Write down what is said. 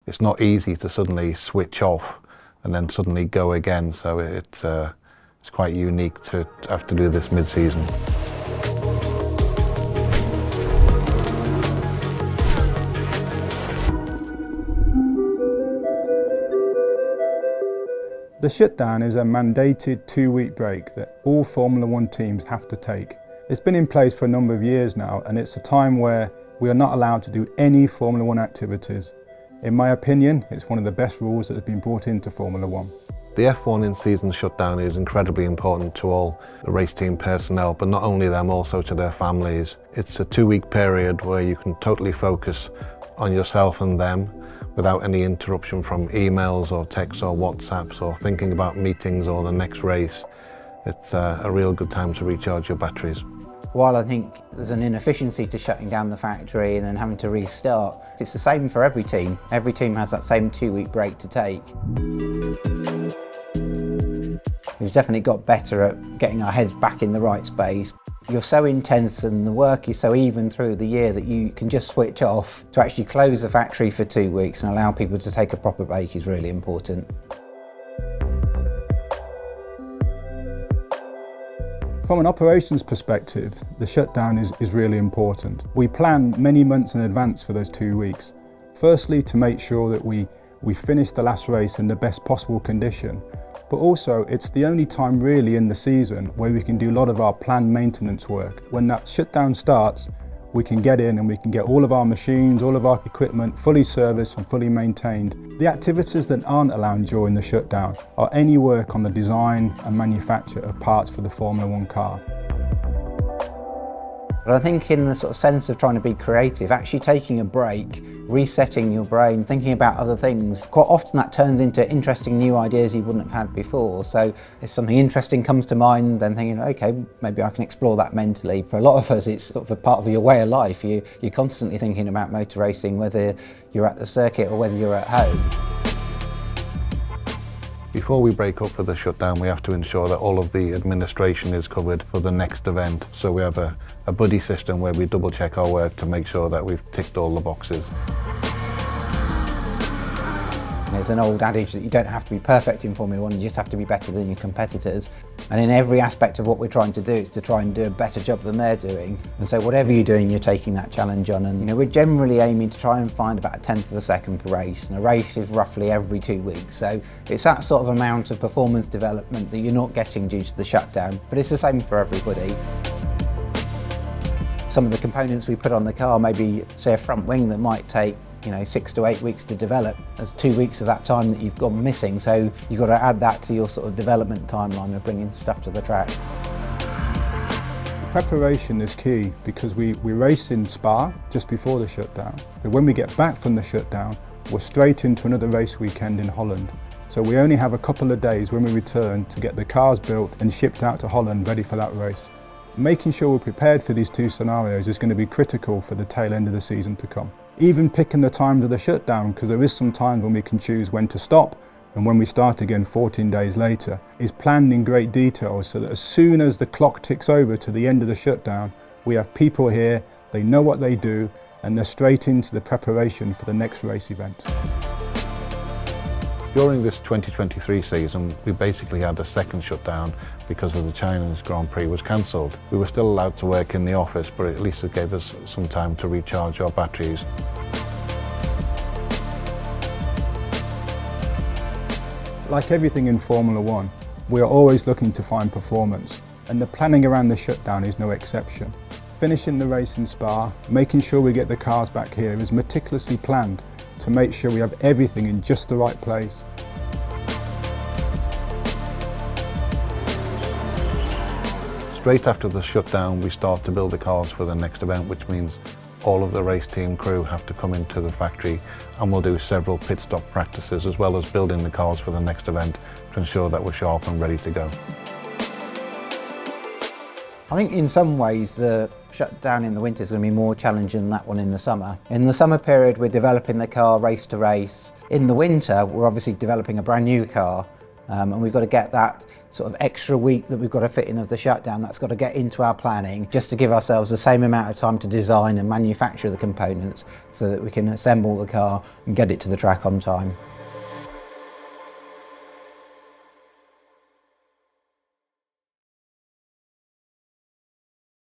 it's not easy to suddenly switch off and then suddenly go again, so it's quite unique to have to do this mid-season. The shutdown is a mandated 2-week break that all Formula 1 teams have to take. It's been in place for a number of years now, and it's a time where we are not allowed to do any Formula 1 activities. In my opinion, it's one of the best rules that has been brought into Formula 1. The F1 in-season shutdown is incredibly important to all the race team personnel, but not only them, also to their families. It's a 2-week period where you can totally focus on yourself and them without any interruption from emails or texts or WhatsApps or thinking about meetings or the next race. It's a real good time to recharge your batteries. While I think there's an inefficiency to shutting down the factory and then having to restart, it's the same for every team. Every team has that same 2-week break to take. We've definitely got better at getting our heads back in the right space. You're so intense and the work is so even through the year that you can just switch off. To actually close the factory for 2 weeks and allow people to take a proper break is really important. From an operations perspective, the shutdown is really important. We plan many months in advance for those 2 weeks. Firstly, to make sure that we finish the last race in the best possible condition, but also it's the only time really in the season where we can do a lot of our planned maintenance work. When that shutdown starts, we can get in and we can get all of our machines, all of our equipment fully serviced and fully maintained. The activities that aren't allowed during the shutdown are any work on the design and manufacture of parts for the Formula 1 car. But I think in the sort of sense of trying to be creative, actually taking a break, resetting your brain, thinking about other things, quite often that turns into interesting new ideas you wouldn't have had before. So if something interesting comes to mind, then thinking, okay, maybe I can explore that mentally. For a lot of us, it's sort of a part of your way of life. You're constantly thinking about motor racing, whether you're at the circuit or whether you're at home. Before we break up for the shutdown, we have to ensure that all of the administration is covered for the next event. So we have a buddy system where we double check our work to make sure that we've ticked all the boxes. There's an old adage that you don't have to be perfect in Formula 1, you just have to be better than your competitors. And in every aspect of what we're trying to do, it's to try and do a better job than they're doing. And so whatever you're doing, you're taking that challenge on. And we're generally aiming to try and find about a tenth of a second per race. And a race is roughly every 2 weeks. So it's that sort of amount of performance development that you're not getting due to the shutdown. But it's the same for everybody. Some of the components we put on the car, maybe say a front wing that might take 6 to 8 weeks to develop. There's 2 weeks of that time that you've gone missing, so you've got to add that to your sort of development timeline of bringing stuff to the track. Preparation is key because we race in Spa just before the shutdown, but when we get back from the shutdown, we're straight into another race weekend in Holland. So we only have a couple of days when we return to get the cars built and shipped out to Holland ready for that race. Making sure we're prepared for these two scenarios is going to be critical for the tail end of the season to come. Even picking the times of the shutdown, because there is some time when we can choose when to stop and when we start again 14 days later, is planned in great detail so that as soon as the clock ticks over to the end of the shutdown, we have people here, they know what they do, and they're straight into the preparation for the next race event. During this 2023 season, we basically had a second shutdown because of the China's Grand Prix was cancelled. We were still allowed to work in the office, but at least it gave us some time to recharge our batteries. Like everything in Formula 1, we are always looking to find performance, and the planning around the shutdown is no exception. Finishing the race in Spa, making sure we get the cars back here is meticulously planned to make sure we have everything in just the right place. Straight after the shutdown, we start to build the cars for the next event, which means all of the race team crew have to come into the factory, and we'll do several pit stop practices as well as building the cars for the next event to ensure that we're sharp and ready to go. I think in some ways the shutdown in the winter is going to be more challenging than that one in the summer. In the summer period we're developing the car race to race. In the winter we're obviously developing a brand new car, and we've got to get that sort of extra week that we've got to fit in of the shutdown, that's got to get into our planning just to give ourselves the same amount of time to design and manufacture the components so that we can assemble the car and get it to the track on time.